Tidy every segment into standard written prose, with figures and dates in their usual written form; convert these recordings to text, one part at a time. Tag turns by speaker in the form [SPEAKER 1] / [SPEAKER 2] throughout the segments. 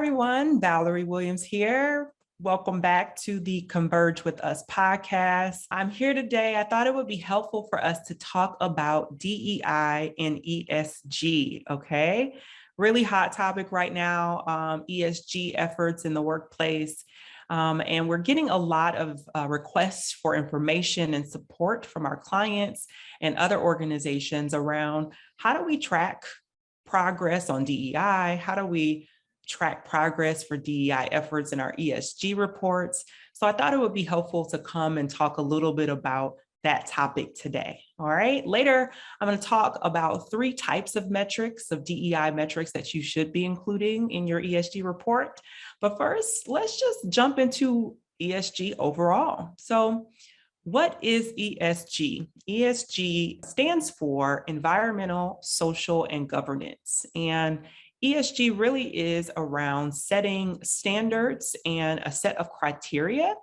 [SPEAKER 1] everyone. Valerie Williams here. Welcome back to the Converge With Us podcast. I'm here today. I thought it would be helpful for us to talk about DEI and ESG, okay? Really hot topic right now, ESG efforts in the workplace. And we're getting a lot of requests for information and support from our clients and other organizations around how do we track progress on DEI? How do we track progress for DEI efforts in our ESG reports? So I thought it would be helpful to come and talk a little bit about that topic today. All right. Later, I'm going to talk about 3 types of metrics, of DEI metrics that you should be including in your ESG report. But first, let's just jump into ESG overall. So what is ESG? ESG stands for Environmental, Social, and Governance. And ESG really is around setting standards and a set of criteria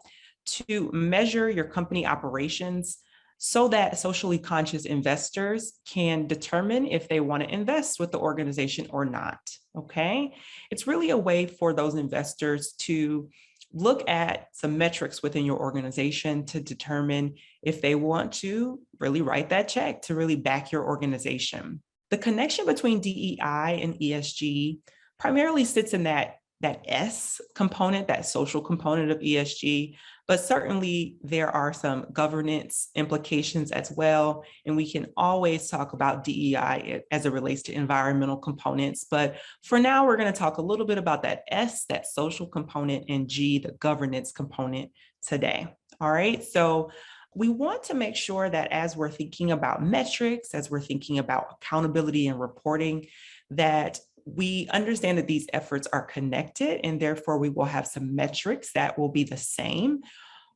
[SPEAKER 1] to measure your company operations so that socially conscious investors can determine if they want to invest with the organization or not, okay? It's really a way for those investors to look at some metrics within your organization to determine if they want to really write that check to really back your organization. The connection between DEI and ESG primarily sits in that S component, that social component of ESG, but certainly there are some governance implications as well. And we can always talk about DEI as it relates to environmental components. But for now, we're going to talk a little bit about that S, that social component, and G, the governance component today. All right. So we want to make sure that as we're thinking about metrics, as we're thinking about accountability and reporting, that we understand that these efforts are connected, and therefore we will have some metrics that will be the same,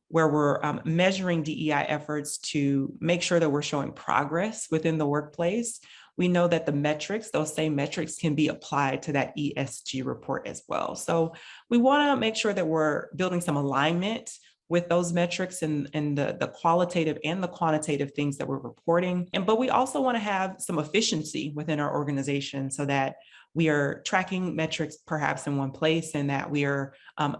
[SPEAKER 1] where we're measuring DEI efforts to make sure that we're showing progress within the workplace. We know that the metrics, those same metrics, can be applied to that ESG report as well. So we want to make sure that we're building some alignment with those metrics and the qualitative and the quantitative things that we're reporting. But we also want to have some efficiency within our organization so that we are tracking metrics perhaps in one place and that we are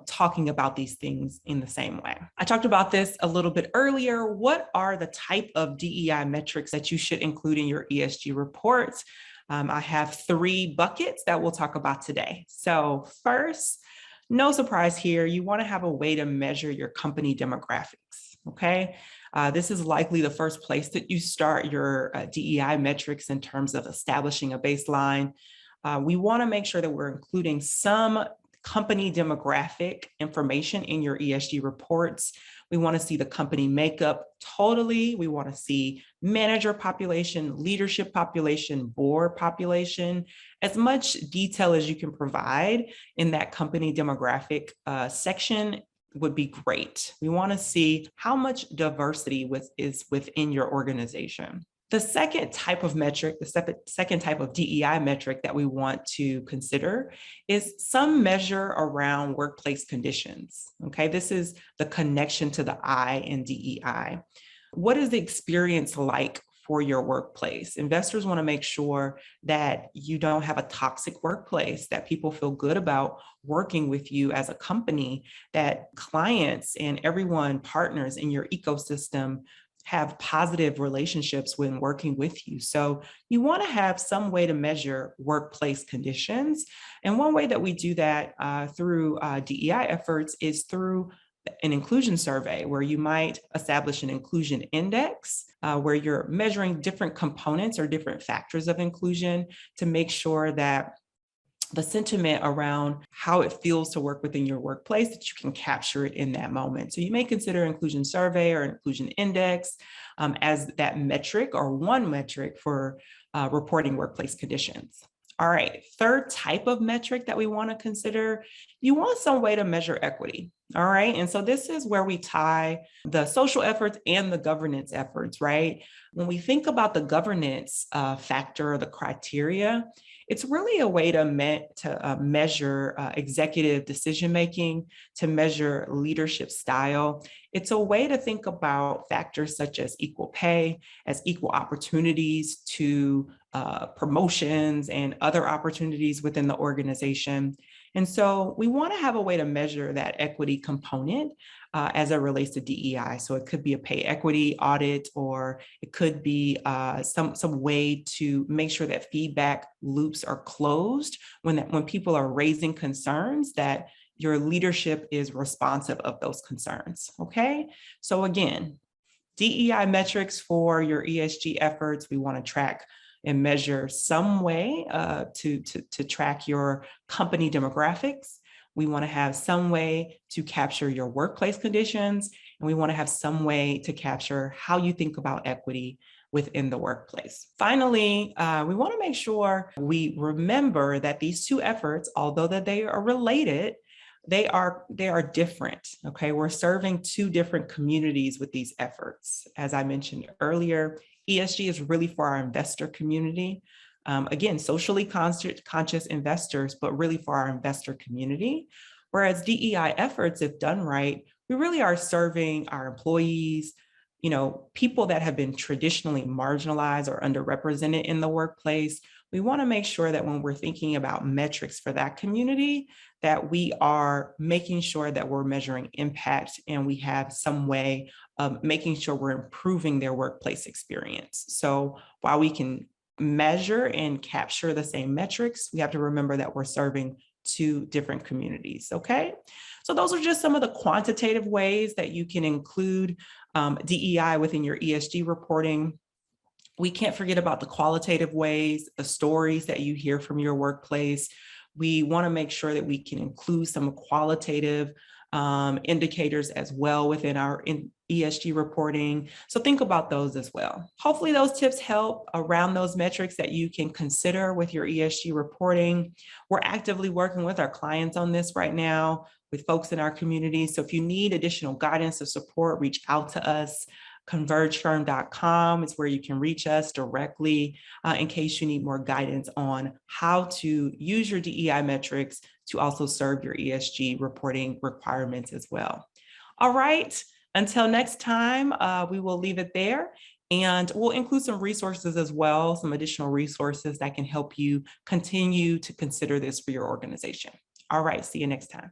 [SPEAKER 1] talking about these things in the same way. I talked about this a little bit earlier. What are the type of DEI metrics that you should include in your ESG reports? I have 3 buckets that we'll talk about today. So first, no surprise here, you want to have a way to measure your company demographics, okay? This is likely the first place that you start your DEI metrics in terms of establishing a baseline. We want to make sure that we're including some company demographic information in your ESG reports. We want to see the company makeup totally. We want to see manager population, leadership population, board population, as much detail as you can provide in that company demographic section would be great. We want to see how much diversity is within your organization. The second type of metric, the second type of DEI metric that we want to consider is some measure around workplace conditions. Okay, this is the connection to the I in DEI. What is the experience like for your workplace? Investors want to make sure that you don't have a toxic workplace, that people feel good about working with you as a company, that clients and everyone, partners in your ecosystem, have positive relationships when working with you. So you want to have some way to measure workplace conditions. And one way that we do that through DEI efforts is through an inclusion survey, where you might establish an inclusion index, where you're measuring different components or different factors of inclusion to make sure that the sentiment around how it feels to work within your workplace, that you can capture it in that moment. So you may consider inclusion survey or inclusion index as that metric or one metric for reporting workplace conditions. All right, third type of metric that we want to consider, you want some way to measure equity. All right, and so this is where we tie the social efforts and the governance efforts, right? When we think about the governance factor, the criteria, it's really a way to measure executive decision-making, to measure leadership style. It's a way to think about factors such as equal pay, as equal opportunities to promotions and other opportunities within the organization. And so we want to have a way to measure that equity component as it relates to DEI. So it could be a pay equity audit, or it could be some way to make sure that feedback loops are closed when people are raising concerns, that your leadership is responsive of those concerns. Okay. So again, DEI metrics for your ESG efforts. We want to track and measure some way to track your company demographics. We want to have some way to capture your workplace conditions, and we want to have some way to capture how you think about equity within the workplace. Finally, we want to make sure we remember that these two efforts, although that they are related, they are different. Okay, we're serving two different communities with these efforts. As I mentioned earlier, ESG is really for our investor community. Again, socially conscious investors, but really for our investor community. Whereas DEI efforts, if done right, we really are serving our employees, people that have been traditionally marginalized or underrepresented in the workplace. We want to make sure that when we're thinking about metrics for that community, that we are making sure that we're measuring impact, and we have some way of making sure we're improving their workplace experience. So while we can measure and capture the same metrics, we have to remember that we're serving two different communities. Okay. So those are just some of the quantitative ways that you can include DEI within your ESG reporting. We can't forget about the qualitative ways, the stories that you hear from your workplace. We want to make sure that we can include some qualitative indicators as well within our ESG reporting. So think about those as well. Hopefully those tips help around those metrics that you can consider with your ESG reporting. We're actively working with our clients on this right now, with folks in our community. So if you need additional guidance or support, reach out to us. convergefirm.com is where you can reach us directly in case you need more guidance on how to use your DEI metrics to also serve your ESG reporting requirements as well. All right, until next time, we will leave it there, and we'll include some resources as well, some additional resources that can help you continue to consider this for your organization. All right, see you next time.